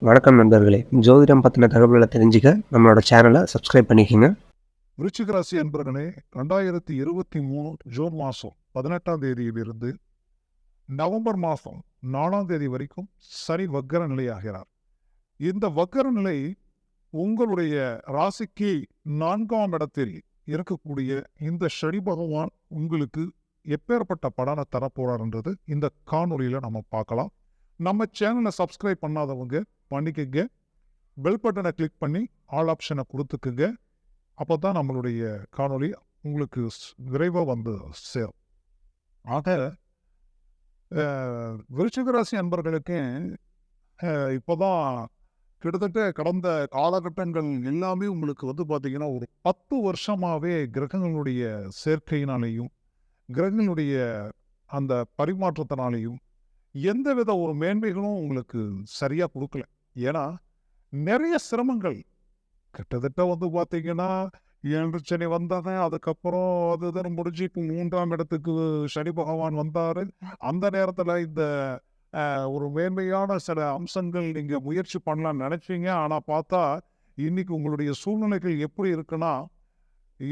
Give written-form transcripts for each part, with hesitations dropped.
வணக்கம் நண்பர்களே. ஜோதிடம் பத்தின தகவல்கள தெரிஞ்சுக்க நம்மளோட சேனல சப்ஸ்கிரைப் பண்ணிக்கங்க. விருச்சிக ராசி அன்பர்களே, 2023 ஜூன் மாதம் 18ஆம் தேதியிலிருந்து நவம்பர் மாதம் 4ஆம் தேதி வரைக்கும் சனி வக்கர நிலையாகிறார். இந்த வக்கர நிலை உங்களுடைய ராசிக்கு 4ஆம் இடத்தில் இருக்கக்கூடிய இந்த சனி பகவான் உங்களுக்கு எப்பேற்பட்ட பலனை தரப்போறாருன்றது இந்த காணொலியில நம்ம பார்க்கலாம். நம்ம சேனலை சப்ஸ்கிரைப் பண்ணாதவங்க பண்ணிக்கங்க. பெல் பட்டனை கிளிக் பண்ணி ஆல் ஆப்ஷனை கொடுத்துக்குங்க. அப்போ தான் நம்மளுடைய காணொளி உங்களுக்கு விரைவாக வந்து சேரும். ஆக விருச்சிக ராசி அன்பர்களுக்கு இப்போதான் கிட்டத்தட்ட கடந்த காலகட்டங்கள் எல்லாமே உங்களுக்கு வந்து பார்த்தீங்கன்னா ஒரு 10 வருஷமாகவே கிரகங்களுடைய சேர்க்கையினாலேயும் கிரகங்களுடைய அந்த பரிமாற்றத்தினாலேயும் எந்தவித ஒரு மேன்மைகளும் உங்களுக்கு சரியாக கொடுக்கல. ஏன்னா நிறைய சிரமங்கள் கிட்டத்தட்ட வந்து பார்த்தீங்கன்னா 7 சனி வந்தாங்க. அதுக்கப்புறம் அதுதான் முடிஞ்சு இப்போ 3ஆம் இடத்துக்கு சனி பகவான் வந்தாரு. அந்த நேரத்தில் இந்த ஒரு மேன்மையான சில அம்சங்கள் நீங்க முயற்சி பண்ணலாம்னு நினைச்சீங்க. ஆனா பார்த்தா இன்னைக்கு உங்களுடைய சூழ்நிலைகள் எப்படி இருக்குன்னா,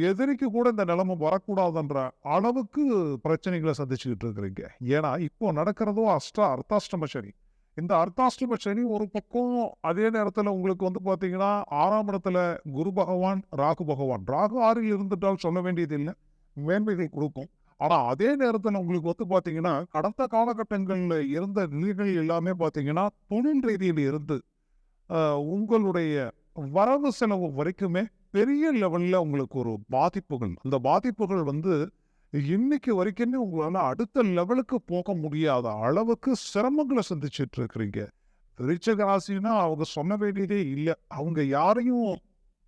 எதிரிக்கு கூட இந்த நிலைமை வரக்கூடாதுன்ற அளவுக்கு பிரச்சனைகளை சந்திச்சுக்கிட்டு இருக்கிறீங்க. ஏன்னா இப்போ நடக்கிறதும் அர்த்தாஷ்டம சனி. இந்த அர்த்தாஷ்டம சனி ஒரு பக்கம், அதே நேரத்தில் உங்களுக்கு வந்து பார்த்தீங்கன்னா 6ஆம் இடத்துல குரு பகவான், ராகு பகவான். ராகு 6ல் இருந்துட்டால் சொல்ல வேண்டியது இல்லை, மேன்மைகள் கொடுக்கும். ஆனால் அதே நேரத்தில் உங்களுக்கு வந்து பார்த்தீங்கன்னா கடந்த காலகட்டங்களில் இருந்த நிலைகள் எல்லாமே பார்த்தீங்கன்னா தொழில் ரீதியில் இருந்து உங்களுடைய வரவு செலவு வரைக்குமே பெரிய லெவலில் உங்களுக்கு ஒரு பாதிப்புகள், அந்த பாதிப்புகள் வந்து இன்னைக்கு வரைக்குமே உங்களால அடுத்த லெவலுக்கு போக முடியாத அளவுக்கு சிரமங்களை சந்திச்சுட்டு இருக்கிறீங்க. விருச்சிக ராசினா அவங்க சொல்ல வேண்டியதே இல்லை. அவங்க யாரையும்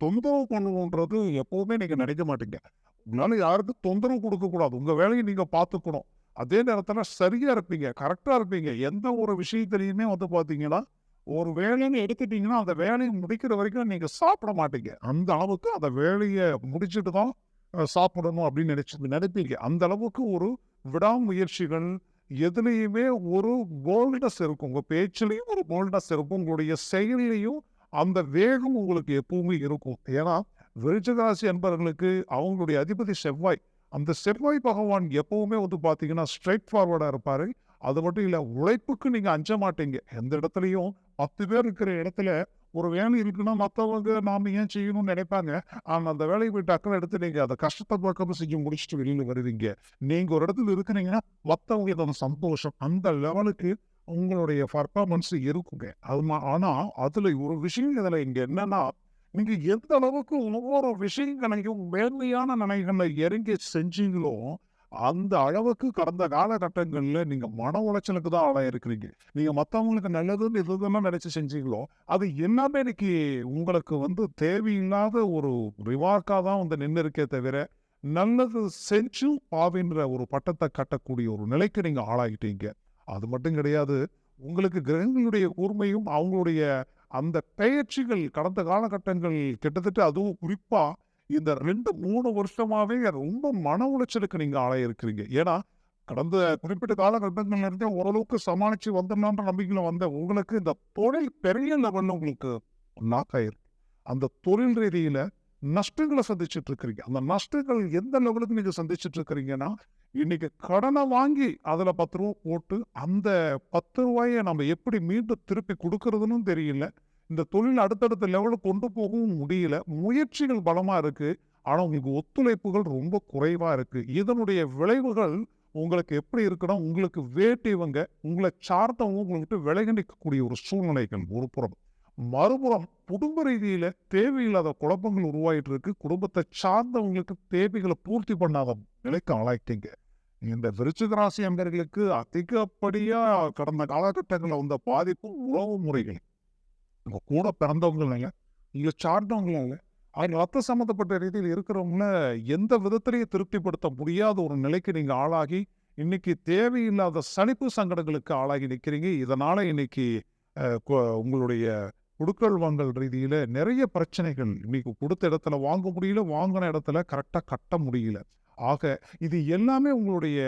தொந்தரவு பண்ணணுன்றது எப்பவுமே நீங்க நினைக்க மாட்டீங்க. உங்களால யாருக்கும் தொந்தரவு கொடுக்க கூடாது. உங்க வேலையை நீங்க பார்த்துக்கணும். அதே நேரத்துல சரியா இருப்பீங்க, கரெக்டா இருப்பீங்க. எந்த ஒரு விஷயத்திலையுமே வந்து பாத்தீங்கன்னா ஒரு வேலைன்னு எடுத்துட்டீங்கன்னா அந்த வேலையை முடிக்கிற வரைக்கும் நீங்க சாப்பிட மாட்டீங்க. அந்த அளவுக்கு அந்த வேலையை முடிச்சுட்டு தான் சாப்பிடணும் அப்படின்னு நினைப்பீங்க. அந்த அளவுக்கு ஒரு விடாமுயற்சிகள், எதுலையுமே ஒரு போல்ட்னஸ் இருக்கும். உங்க பேச்சிலையும் ஒரு போல்ட்னஸ் இருக்கும். உங்களுடைய செயலிலையும் அந்த வேகம் உங்களுக்கு எப்பவுமே இருக்கும். ஏன்னா விருச்சிக ராசி அன்பர்களுக்கு அவங்களுடைய அதிபதி செவ்வாய். அந்த செவ்வாய் பகவான் எப்பவுமே வந்து பாத்தீங்கன்னா ஸ்ட்ரைட் ஃபார்வர்டா இருப்பாரு. அது மட்டும் இல்ல, உழைப்புக்கு நீங்க அஞ்ச மாட்டீங்க. எந்த இடத்துலையும் 10 பேர் இருக்கிற இடத்துல ஒரு வேலை இருக்குன்னா மற்றவங்க நாம ஏன் செய்யணும்னு நினைப்பாங்க. ஆனா அந்த வேலையை போய் டக்குனு எடுத்து நீங்க அதை கஷ்டத்தை பார்க்காம செஞ்சு முடிச்சுட்டு வெளியில வருவீங்க. நீங்க ஒரு இடத்துல இருக்கிறீங்கன்னா மற்றவங்க இதோட சந்தோஷம் அந்த லெவலுக்கு உங்களுடைய பர்ஃபார்மன்ஸ் இருக்குங்க. ஆனா அதுல ஒரு விஷயம் இதுல இங்க என்னன்னா, நீங்க எந்த அளவுக்கு ஒவ்வொரு விஷயங்களையும் மேன்மையான நிலைகளை இறங்கி செஞ்சீங்களோ அந்த அளவுக்கு கடந்த காலகட்டங்கள்ல நீங்க மன உளைச்சலுக்கு தான் ஆளாயிருக்கிறீங்க. நீங்க மத்தவங்களுக்கு நல்லதுன்னு எதுதெல்லாம் நினைச்சு செஞ்சீங்களோ அது எல்லாமே இன்னைக்கு உங்களுக்கு வந்து தேவையில்லாத ஒரு ரிவார்க்கா தான் வந்து நின்று இருக்கே தவிர, நல்லது செஞ்சும் பாவின்ற ஒரு பட்டத்தை கட்டக்கூடிய ஒரு நிலைக்கு நீங்க ஆளாகிட்டீங்க. அது மட்டும் கிடையாது, உங்களுக்கு கிரகங்களுடைய கூர்மையும் அவங்களுடைய அந்த பெயர்ச்சிகள் கடந்த காலகட்டங்கள் கிட்டத்தட்ட, அதுவும் குறிப்பா இந்த 2, 3 வருஷமாவே ரொம்ப மன உளைச்சலுக்கு நீங்க ஆளாயிருக்கிறீங்க. ஏன்னா கடந்த குறிப்பிட்ட காலகட்டங்கள்ல இருந்தே ஓரளவுக்கு சமாளிச்சு வந்துடலான்ற நம்பிக்கையில வந்த உங்களுக்கு இந்த தொழில் பெரிய லெவல்ல உங்களுக்கு நாக் ஆயிருக்கு. அந்த தொழில் ரீதியில நஷ்டங்களை சந்திச்சுட்டு இருக்கிறீங்க. அந்த நஷ்டங்கள் எந்த லெவலுக்கு நீங்க சந்திச்சுட்டு இருக்கிறீங்கன்னா, இன்னைக்கு கடனை வாங்கி அதுல 10 ரூபா போட்டு அந்த 10 ரூபாயை நம்ம எப்படி மீண்டும் திருப்பி கொடுக்கறதுன்னு தெரியல. இந்த தொழில் அடுத்தடுத்த லெவலுக்கு கொண்டு போகவும் முடியல. முயற்சிகள் பலமா இருக்கு. ஆனா உங்களுக்கு ஒத்துழைப்புகள் ரொம்ப குறைவா இருக்கு. இதனுடைய விளைவுகள் உங்களுக்கு எப்படி இருக்குன்னா, உங்களுக்கு வேண்டியவங்க, உங்களை சார்ந்தவங்க உங்கள்கிட்ட விலகி நிற்கக்கூடிய ஒரு சூழ்நிலைகள் ஒரு புறம். மறுபுறம் குடும்ப ரீதியில தேவையில்லாத குழப்பங்கள் உருவாயிட்டு இருக்கு. குடும்பத்தை சார்ந்தவங்களுக்கு தேவைகளை பூர்த்தி பண்ணாத நிலைக்கு ஆளாயிட்டீங்க. இந்த விருச்சிக ராசி அன்பர்களுக்கு அதிகப்படியா கடந்த காலகட்டங்களில் வந்த பாதிப்பு உறவு முறைகள். உங்க கூட பிறந்தவங்க இல்ல, உங்களை சார்ந்தவங்க இல்ல, அவங்க ரத்த சம்பந்தப்பட்ட ரீதியில் இருக்கிறவங்கள எந்த விதத்திலையும் திருப்திப்படுத்த முடியாத ஒரு நிலைக்கு நீங்க ஆளாகி இன்னைக்கு தேவையில்லாத சலிப்பு சங்கடங்களுக்கு ஆளாகி நிற்கிறீங்க. இதனால இன்னைக்கு உங்களுடைய குடுக்கல் வாங்கல் ரீதியில நிறைய பிரச்சனைகள். இன்னைக்கு கொடுத்த இடத்துல வாங்க முடியல, வாங்கின இடத்துல கரெக்டா கட்ட முடியல. ஆக இது எல்லாமே உங்களுடைய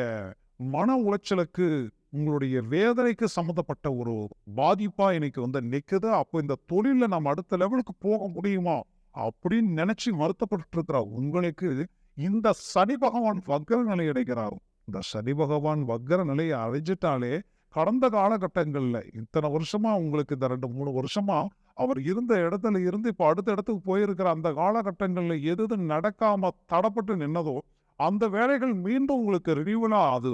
மன உளைச்சலுக்கு உங்களுடைய வேதனைக்கு சம்மந்தப்பட்ட ஒரு பாதிப்பா இன்னைக்கு வந்து நிக்குது. அப்போ இந்த தொழில்ல நம்ம அடுத்த லெவலுக்கு போக முடியுமா? அப்படின்னு நினைச்சு வருத்தப்பட்டுட்டு இருக்கிற உங்களுக்கு இந்த சனி பகவான் வக்ர நிலை அடைகிறார். இந்த சனி பகவான் வக்ர நிலையை அடைஞ்சிட்டாலே, கடந்த காலகட்டங்கள்ல இத்தனை வருஷமா உங்களுக்கு இந்த 2, 3 வருஷமா அவர் இருந்த இடத்துல இருந்து இப்ப அடுத்த இடத்துக்கு போயிருக்கிற அந்த காலகட்டங்கள்ல எது எது நடக்காம தடப்பட்டு நின்னதோ, அந்த வேலைகள் மீண்டும் உங்களுக்கு ரினியூவலா அது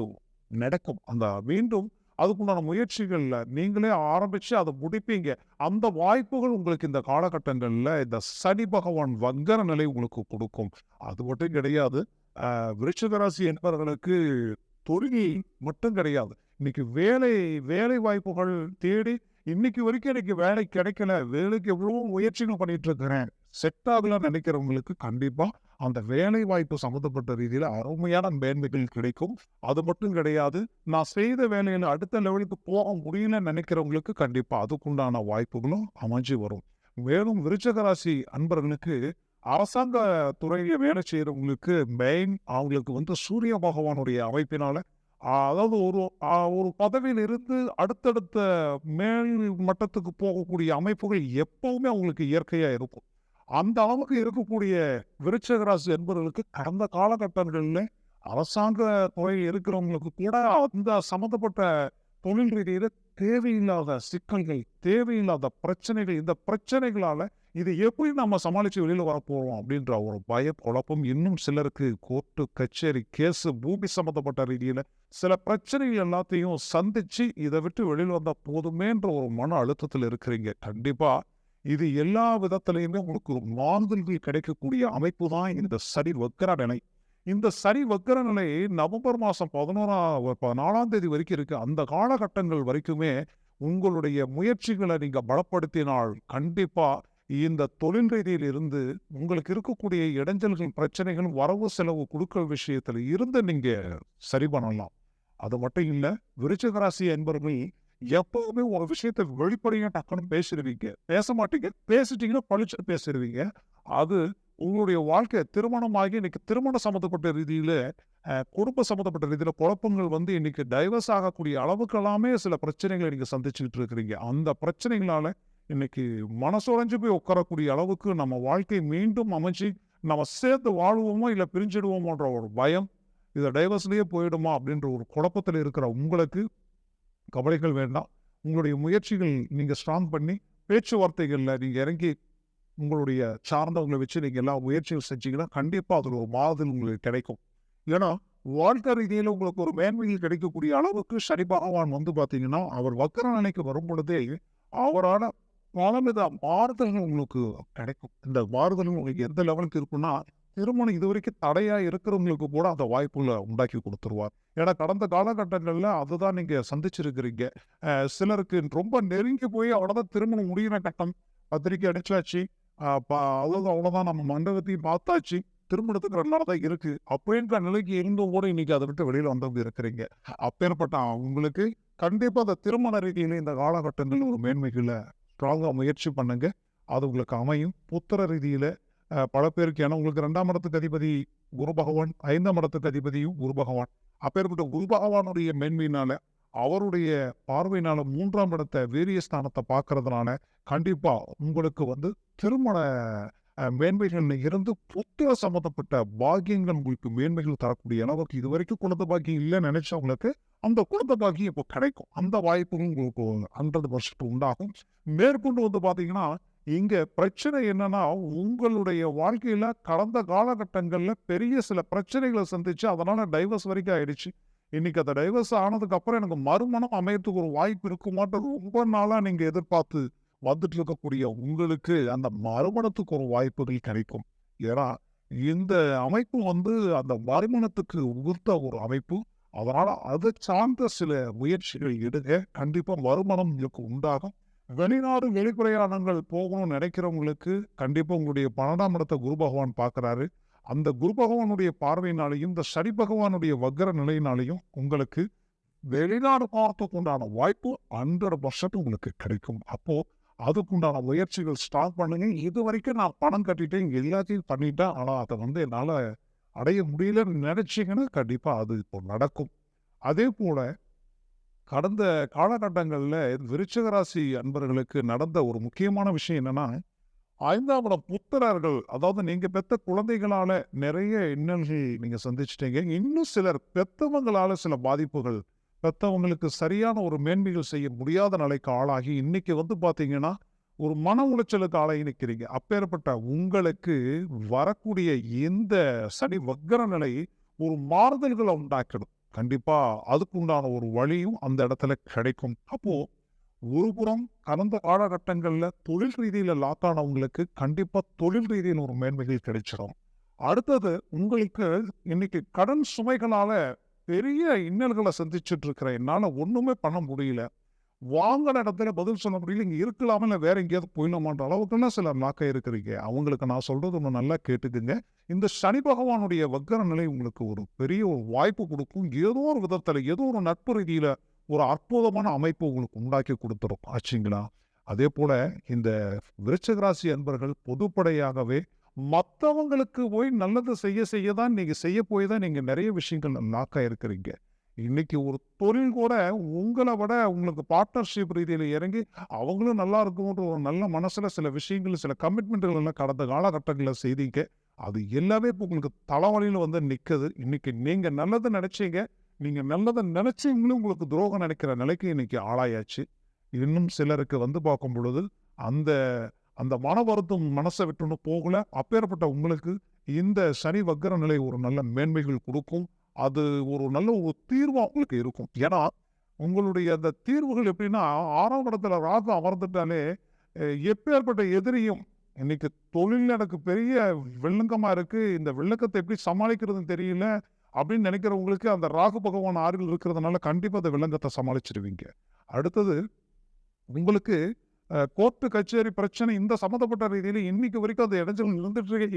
நடக்கும். அந்த மீண்டும் அதுக்குண்டான முயற்சிகள்ல நீங்களே ஆரம்பிச்சு அத முடிப்பீங்க. அந்த வாய்ப்புகள் உங்களுக்கு இந்த காலகட்டங்கள்ல இந்த சனி பகவான் வக்ர நிலை உங்களுக்கு குடுக்கும். அது மட்டும் கிடையாது. விருச்சிக ராசி என்பவர்களுக்கு தொழில் மட்டும் கிடையாது. இன்னைக்கு வேலை வாய்ப்புகள் தேடி இன்னைக்கு வரைக்கும் எனக்கு வேலை கிடைக்கல. வேலைக்கு எவ்வளவோ முயற்சிகள் பண்ணிட்டு இருக்கிறேன். செட் ஆகலன்னு நினைக்கிறவங்களுக்கு கண்டிப்பா அந்த வேலை வாய்ப்பு சம்மந்தப்பட்ட ரீதியில அருமையான மேன்மைகள் கிடைக்கும். அது மட்டும் கிடையாது. நான் செய்த வேலையில அடுத்த லெவலுக்கு போக முடியலன்னு நினைக்கிறவங்களுக்கு கண்டிப்பா அதுக்குண்டான வாய்ப்புகளும் அமைஞ்சு வரும். மேலும் விருச்சிக ராசி அன்பர்களுக்கு அரசாங்க துறையில வேலை செய்யறவங்களுக்கு அவங்களுக்கு வந்து சூரிய பகவானுடைய அமைப்பினால அதாவது ஒரு பதவியில இருந்து அடுத்தடுத்த மேல் மட்டத்துக்கு போகக்கூடிய அமைப்புகள் எப்பவுமே அவங்களுக்கு இயற்கையா இருக்கும். அந்த அளவுக்கு இருக்கக்கூடிய விருச்சிக ராசி என்பவர்களுக்கு கடந்த காலகட்டங்கள்ல அரசாங்க துறையில் இருக்கிறவங்களுக்கு கூட அந்த சம்பந்தப்பட்ட தொழில் ரீதியில தேவையில்லாத சிக்கல்கள், தேவையில்லாத பிரச்சனைகள், இந்த பிரச்சனைகளால இது எப்படி நம்ம சமாளிச்சு வெளியில வரப்போறோம் அப்படின்ற ஒரு பய குழப்பம் இன்னும் சிலருக்கு கோர்ட்டு கச்சேரி கேஸ் பூமி சம்பந்தப்பட்ட ரீதியில சில பிரச்சனைகள் எல்லாத்தையும் சந்திச்சு இதை விட்டு வெளியில் வந்தா போதுமேன்ற ஒரு மன அழுத்தத்தில் இருக்கிறீங்க. கண்டிப்பா இது எல்லா விதத்திலையுமே உங்களுக்கு ஒரு மாறுதல்கள் கிடைக்கக்கூடிய அமைப்பு தான் இந்த சனி வக்ர நிலை. இந்த சனி வக்ர நிலை நவம்பர் மாசம் 14ஆம் தேதி வரைக்கும் இருக்கு. அந்த காலகட்டங்கள் வரைக்குமே உங்களுடைய முயற்சிகளை நீங்க பலப்படுத்தினால் கண்டிப்பா இந்த தொழில் ரீதியில் இருந்து உங்களுக்கு இருக்கக்கூடிய இடைஞ்சல்கள், பிரச்சனைகள், வரவு செலவு குடுக்கல் விஷயத்துல இருந்து நீங்க சரி பண்ணலாம். அது மட்டும் இல்ல, விருச்சிக ராசி என்பவர்கள் எப்பவுமே ஒரு விஷயத்த வெளிப்படையா டக்குன்னு பேசிடுவீங்க. பேச மாட்டீங்க. பேசிட்டீங்கன்னா பளிச்சுன்னு பேசிடுவீங்க. அது உங்களுடைய வாழ்க்கை திருமணமாகி இன்னைக்கு திருமணம் சம்மந்தப்பட்ட ரீதியில குடும்ப சம்மந்தப்பட்ட ரீதியில குழப்பங்கள் வந்து இன்னைக்கு டைவர்ஸ் ஆகக்கூடிய அளவுக்கு எல்லாமே சில பிரச்சனைகளை நீங்க சந்திச்சுக்கிட்டு இருக்கிறீங்க. அந்த பிரச்சனைகளால இன்னைக்கு மனசுடைஞ்சு போய் உட்காரக்கூடிய அளவுக்கு நம்ம வாழ்க்கை மீண்டும் அமைச்சு நம்ம சேர்ந்து வாழ்வோமோ இல்ல பிரிஞ்சிடுவோமோன்ற ஒரு பயம், இதை டைவர்ஸ்லயே போயிடுமா அப்படின்ற ஒரு குழப்பத்தில் இருக்கிற உங்களுக்கு கவலைகள் வேண்டாம். உங்களுடைய முயற்சிகள் நீங்க ஸ்ட்ராங் பண்ணி பேச்சுவார்த்தைகள்ல நீங்க இறங்கி உங்களுடைய சார்ந்தவங்களை வச்சு நீங்க எல்லா முயற்சிகள் செஞ்சீங்கன்னா கண்டிப்பா அதுல ஒரு மாறுதல் உங்களுக்கு கிடைக்கும். ஏன்னா வாழ்க்கை ரீதியில உங்களுக்கு ஒரு மேன்மைகள் கிடைக்கக்கூடிய அளவுக்கு சனி பகவான் வந்து பாத்தீங்கன்னா அவர் வக்ர நிலைக்கு வரும் பொழுதே அவரான பலவித மாறுதல்கள் உங்களுக்கு கிடைக்கும். இந்த மாறுதல் உங்களுக்கு எந்த லெவலுக்கு இருக்குன்னா திருமணம் இதுவரைக்கும் தடையா இருக்கிறவங்களுக்கு கூட அந்த வாய்ப்புகளை உண்டாக்கி கொடுத்துருவார். ஏன்னா கடந்த காலகட்டங்கள்ல அதுதான் நீங்க சந்திச்சிருக்கிறீங்க. சிலருக்கு ரொம்ப நெருங்கி போய் அவ்வளவுதான் திருமணம் முடிகிற கட்டம், பத்திரிக்கை அடிச்சாச்சு, அவ்வளவுதான் நம்ம மண்டபத்தையும் பார்த்தாச்சு, திருமணத்துக்கு 2 நாள் தான் இருக்கு அப்படின்ற நிலைக்கு இருந்தும் கூட இன்னைக்கு அதை விட்டு வெளியில வந்தவங்க இருக்கிறீங்க. அப்பேற்பட்ட உங்களுக்கு கண்டிப்பா அந்த திருமண ரீதியில இந்த காலகட்டங்களில் ஒரு மேன்மைகளை ஸ்ட்ராங்கா முயற்சி பண்ணுங்க. அது உங்களுக்கு அமையும். புத்திர ரீதியில பல பேருக்கு, ஏன்னா உங்களுக்கு 2ஆம் இடத்துக்கு அதிபதி குரு பகவான், 5ஆம் இடத்துக்கு அதிபதியும் குரு பகவான். அப்பேற்பட்ட குரு பகவானுடைய மேன்மையினால அவருடைய பார்வையினால 3ஆம் இடத்தை வீரியஸ்தானத்தை பார்க்கறதுனால கண்டிப்பா உங்களுக்கு வந்து திருமண மேன்மைகள்ல இருந்து புத்திர சம்பந்தப்பட்ட பாக்கியங்கள் உங்களுக்கு மேன்மைகள் தரக்கூடிய அளவுக்கு இதுவரைக்கும் குழந்தை பாக்கியம் இல்லைன்னு நினைச்சவங்களுக்கு அந்த குழந்தை பாக்கியம் இப்போ கிடைக்கும். அந்த வாய்ப்புகள் உங்களுக்கு 100% உண்டாகும். மேற்கொண்டு வந்து பாத்தீங்கன்னா இங்க பிரச்சனை என்னன்னா உங்களுடைய வாழ்க்கையில கடந்த காலகட்டங்கள்ல பெரிய சில பிரச்சனைகளை சந்திச்சு அதனால டைவர்ஸ் வரைக்கும் ஆயிடுச்சு. இன்னைக்கு அந்த டைவர்ஸ் ஆனதுக்கு அப்புறம் எனக்கு மறுமணம் அமையறதுக்கு ஒரு வாய்ப்பு இருக்குமாட்டு ரொம்ப நாளா நீங்க எதிர்பார்த்து வந்துட்டு இருக்கக்கூடிய உங்களுக்கு அந்த மறுமணத்துக்கு ஒரு வாய்ப்புகள் கிடைக்கும். ஏன்னா இந்த அமைப்பு வந்து அந்த மறுமணத்துக்கு உகந்த ஒரு அமைப்பு. அதனால அதை சார்ந்த சில முயற்சிகள் எடுங்க. கண்டிப்பா மறுமணம் உங்களுக்கு உண்டாகும். வெளிநாடு வெளிப்பிரயாணங்கள் போகணும்னு நினைக்கிறவங்களுக்கு கண்டிப்பா உங்களுடைய 12ஆம் இடத்தை குரு பகவான் பார்க்கிறாரு. அந்த குரு பகவானுடைய பார்வையினாலையும் இந்த சனி பகவானுடைய வக்ர நிலையினாலையும் உங்களுக்கு வெளிநாடு போறதுக்கு உண்டான வாய்ப்பு 100% உங்களுக்கு கிடைக்கும். அப்போ அதுக்குண்டான முயற்சிகள் ஸ்டார்ட் பண்ணுங்க. இது வரைக்கும் நான் பணம் கட்டிட்டேன், எல்லாத்தையும் பண்ணிட்டேன், ஆனா அதை வந்து என்னால அடைய முடியலன்னு நினைச்சீங்கன்னா கண்டிப்பா அது இப்போ நடக்கும். அதே போல கடந்த காலகட்டங்கள்ல விருச்சிக ராசி அன்பர்களுக்கு நடந்த ஒரு முக்கியமான விஷயம் என்னன்னா, 5ஆம் இடம் புத்திரர்கள், அதாவது நீங்க பெத்த குழந்தைகளால நிறைய இன்னல்கள் நீங்க சந்திச்சுட்டீங்க. இன்னும் சிலர் பெத்தவங்களால சில பாதிப்புகள், பெத்தவங்களுக்கு சரியான ஒரு மேன்மைகள் செய்ய முடியாத நிலைக்கு ஆளாகி, இன்னைக்கு பார்த்தீங்கன்னா, ஒரு மன உளைச்சலுக்கு ஆளாகி நிக்கிறீங்க. அப்பேற்பட்ட உங்களுக்கு வரக்கூடிய இந்த சனி வக்ர நிலை ஒரு மாறுதல்கள உண்டாக்கிடும். கண்டிப்பா அதுக்குண்டான ஒரு வழியும் அந்த இடத்துல கிடைக்கும். அப்போ ஒருபுறம் கடந்த காலகட்டங்கள்ல தொழில் ரீதியில லாக் ஆனவங்களுக்கு கண்டிப்பா தொழில் ரீதியில ஒரு மேன்மைகள் கிடைச்சிடும். அடுத்தது உங்களுக்கு இன்னைக்கு கடன் சுமைகளால பெரிய இன்னல்கள சந்திச்சுட்டு இருக்கிறேன். என்னால ஒண்ணுமே பண்ண முடியல. வாங்குன இடத்துல பதில் சொல்ல முடியல. இங்க இருக்கலாமா? இல்ல வேற எங்கேயாவது போயிடலாமான்ற அளவுக்குலாம் சிலர் லாக் ஆயிருக்கிறீங்க. அவங்களுக்கு நான் சொல்றது ஒண்ணு நல்லா கேட்டுக்குங்க. இந்த சனி பகவானுடைய வக்ர நிலை உங்களுக்கு ஒரு பெரிய ஒரு வாய்ப்பு குடுக்கும். ஏதோ ஒரு விதத்துல, ஏதோ ஒரு நட்பு ரீதியில ஒரு அற்புதமான அமைப்பு உங்களுக்கு உண்டாக்கி குடுத்துரும். ஆச்சுங்களா? அதேபோல இந்த விருச்சிக ராசி அன்பர்கள் பொதுப்படையாகவே மத்தவங்களுக்கு போய் நல்லது செய்ய செய்ய தான் நீங்க செய்ய போய் தான் நீங்க நெறைய விஷயங்கள்ல லாக் ஆயிருக்கிறீங்க. இன்னைக்கு ஒரு தொழில் கூட உங்கள விட உங்களுக்கு பார்ட்னர்ஷிப் ரீதியில இறங்கி, அவங்களும் நல்லா இருக்கணுன்ற ஒரு நல்ல மனசுல சில விஷயங்கள், சில கமிட்மெண்ட்கள் எல்லாம் கடந்த காலகட்டங்கள்ல செய்தீங்க. அது எல்லாமே இப்ப உங்களுக்கு தலைவலியில நிக்குது. இன்னைக்கு நீங்க நல்லது நெனைச்சீங்க. நீங்க நல்லத நெனைச்சவங்களும் உங்களுக்கு துரோகம் நினைக்கிற நிலைக்கு இன்னைக்கு ஆளாயாச்சு. இன்னும் சிலருக்கு பார்க்கும் பொழுது, அந்த அந்த மன வருத்தம் மனச விட்டு போகல. அப்பேற்பட்ட உங்களுக்கு இந்த சனி வக்ர நிலை ஒரு நல்ல மேன்மைகள் குடுக்கும். அது ஒரு நல்ல ஒரு தீர்வா உங்களுக்கு இருக்கும். ஏன்னா, உங்களுடைய அந்த தீர்வுகள் எப்படின்னா, 6ஆம் இடத்துல ராகு அமர்ந்துட்டாலே, எப்பேற்பட்ட எதிரியும் இன்னைக்கு தொழில்ல எனக்கு பெரிய வில்லங்கமா இருக்கு. இந்த வில்லங்கத்த எப்படி சமாளிக்கிறதுன்னு தெரியல. அப்படின்னு நினைக்கிறவங்களுக்கு அந்த ராகு பகவான் 6ல் இருக்கிறதுனால கண்டிப்பா அந்த வில்லங்கத்த சமாளிச்சுடுவீங்க. அடுத்தது உங்களுக்கு கோர்ட்டு, கச்சேரி பிரச்சனை இந்த சம்மந்தப்பட்ட ரீதியில இன்னைக்கு வரைக்கும் அந்த இடைஞ்சல்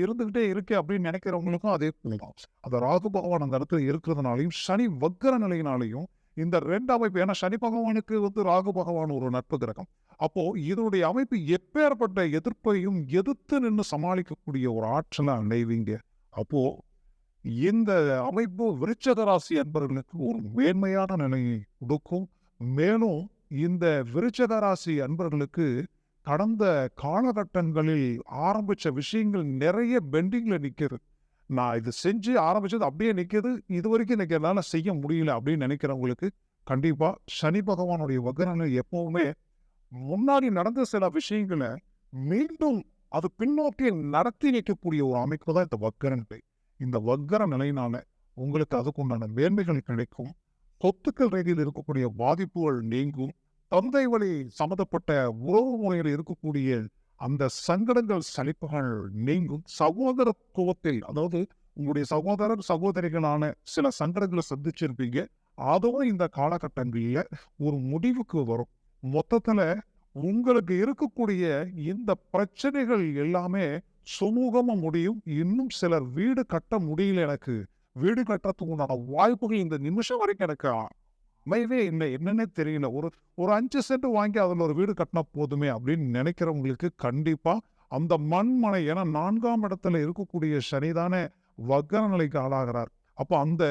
இருந்துகிட்டே இருக்கு அப்படின்னு நினைக்கிறவங்களுக்கும் அதே போலதான். அந்த ராகு பகவான் அந்த இடத்துல இருக்கிறதுனாலையும், சனி வக்ர நிலையினாலையும் இந்த 2 அமைப்பு, ஏன்னா சனி பகவானுக்கு ராகு பகவான் ஒரு நட்பு கிரகம். அப்போ இதனுடைய அமைப்பு எப்பேற்பட்ட எதிர்ப்பையும் எதிர்த்து நின்னு சமாளிக்கக்கூடிய ஒரு ஆற்றலை அடைவீங்க. அப்போ இந்த அமைப்பு விருச்சிக ராசி அன்பர்களுக்கு ஒரு மேன்மையான நிலையை கொடுக்கும். மேலும் இந்த விருச்சிக ராசி அன்பர்களுக்கு கடந்த காலகட்டங்களில் ஆரம்பிச்ச விஷயங்கள் நிறைய பெண்டிங்ல நிக்குது. நான் இது செஞ்சு ஆரம்பிச்சது அப்படியே நிக்குது. இதுவரைக்கும் எனக்கு என்னால செய்ய முடியல அப்படின்னு நினைக்கிறவங்களுக்கு கண்டிப்பா சனி பகவானுடைய வக்ர எப்பவுமே முன்னாடி நடந்த சில விஷயங்கள மீண்டும் அது பின்னோக்கி நடத்தி வைக்கக்கூடிய ஒரு அமைப்பு தான் இந்த வக்ர நிலை. இந்த வக்ர நிலையினால உங்களுக்கு அதுக்குண்டான மேன்மைகள் கிடைக்கும். சொத்துக்கள் ரீதியில் இருக்கக்கூடிய பாதிப்புகள் நீங்கும். தந்தை வழி சம்மந்தப்பட்ட உறவு முறையில் இருக்கக்கூடிய அந்த சங்கடங்கள், சலிப்புகள் நீங்கும். சகோதரத்துவத்தில், அதாவது உங்களுடைய சகோதரர், சகோதரிகளான சில சங்கடங்களை சந்திச்சிருப்பீங்க. அதுவும் இந்த காலகட்டங்களில ஒரு முடிவுக்கு வரும். மொத்தத்துல உங்களுக்கு இருக்கக்கூடிய இந்த பிரச்சனைகள் எல்லாமே சுமூகமா முடியும். இன்னும் சிலர் வீடு கட்ட முடியல எனக்கு. வீடு கட்டுறதுக்கு உண்டான வாய்ப்புகள் இந்த நிமிஷம் வரைக்கும் எனக்கு அமையவே இல்லை. என்னன்னே தெரியல. ஒரு ஒரு 5 சென்ட் வாங்கி அதுல ஒரு வீடு கட்டினா போதுமே அப்படின்னு நினைக்கிறவங்களுக்கு கண்டிப்பா அந்த மண் மனை, ஏன்னா 4ஆம் இடத்துல இருக்கக்கூடிய சனிதானே வக்ர நிலைக்கு ஆளாகிறார். அப்ப அந்த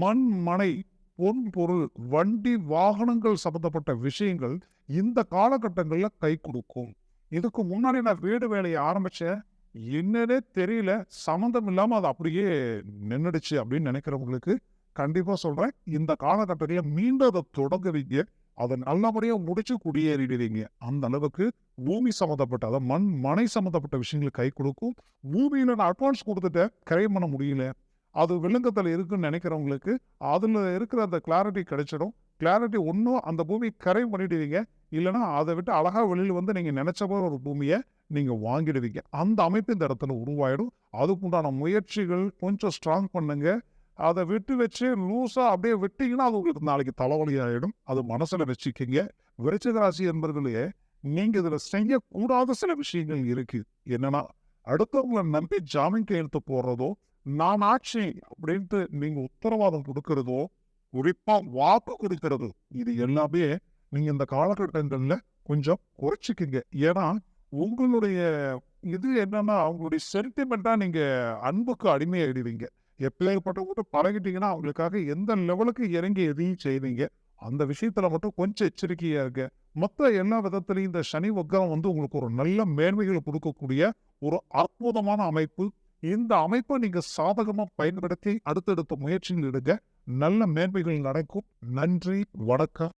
மண் மனை, பொன் பொருள், வண்டி, வாகனங்கள் சம்பந்தப்பட்ட விஷயங்கள் இந்த காலகட்டங்கள்ல கை கொடுக்கும். இதுக்கு முன்னாடி நான் வீடு வேலையை ஆரம்பிச்சேன். என்னன்னே தெரியல. சம்மந்தம் இல்லாம அது அப்படியே நின்னுடுச்சு அப்படின்னு நினைக்கிறவங்களுக்கு கண்டிப்பா சொல்றேன். இந்த காலகட்டத்துல மீண்டும் அத தொடங்குவீங்க. அத நல்லபடியா முடிச்சு குடியேறிடுவீங்க. அந்த அளவுக்கு பூமி சம்மந்தப்பட்ட, அதாவது மண், மனை சம்மந்தப்பட்ட விஷயங்கள் கை கொடுக்கும். பூமியில நான் அட்வான்ஸ் குடுத்துட்டேன். கிரைம் பண்ண முடியல. அது வில்லங்கத்துல இருக்குன்னு நினைக்கிறவங்களுக்கு அதுல இருக்கிற அந்த கிளாரிட்டி கிடைச்சிடும். கிளாரிட்டி ஒண்ணும் அந்த பூமி கரையும் பண்ணிடுவீங்க. இல்லைன்னா அதை விட்டு அழகா வெளியில நீங்க நினைச்ச போற ஒரு பூமியை நீங்க வாங்கிடுவீங்க. அந்த அமைப்பு இந்த இடத்துல உருவாயிடும். அதுக்குண்டான முயற்சிகள் கொஞ்சம் ஸ்ட்ராங் பண்ணுங்க. அதை விட்டு வச்சு லூசா அப்படியே விட்டீங்கன்னா அது உங்களுக்கு நாளைக்கு தலைவலி ஆயிடும். அது மனசுல வச்சுக்கிங்க. விருச்சிக ராசி என்பர்களே, நீங்க இதுல செய்யக்கூடாத சில விஷயங்கள் இருக்கு. என்னன்னா, அடுத்தவங்களை நம்பி ஜாமீன் கையெழுத்து போடுறதோ, நான் ஆட்சி அப்படின்ட்டு நீங்க உத்தரவாதம் கொடுக்கறதோ, குறிப்பா வாக்கு கொடுக்கிறது, இது எல்லாமே நீங்க இந்த காலகட்டங்கள்ல கொஞ்சம் குறைச்சிக்கிங்க. ஏன்னா உங்களுடைய இது என்னன்னா, அவங்களுடைய சென்டிமெண்டா நீங்க அன்புக்கு அடிமையாயிடுவீங்க. எப்பேற்பட்டவங்க பழகிட்டீங்கன்னா அவங்களுக்காக எந்த லெவலுக்கு இறங்கி எதையும் செய்வீங்க. அந்த விஷயத்துல மட்டும் கொஞ்சம் எச்சரிக்கையா இருங்க. மத்த எல்லா விதத்திலயும் இந்த சனி வக்ரம் வந்து உங்களுக்கு ஒரு நல்ல மேன்மைகளை கொடுக்கக்கூடிய ஒரு அற்புதமான அமைப்பு. இந்த அமைப்பை நீங்க சாதகமா பயன்படுத்தி அடுத்தடுத்த முயற்சிகள் எடுங்க. நல்ல மேன்மைகள் நடக்கும். நன்றி, வணக்கம்.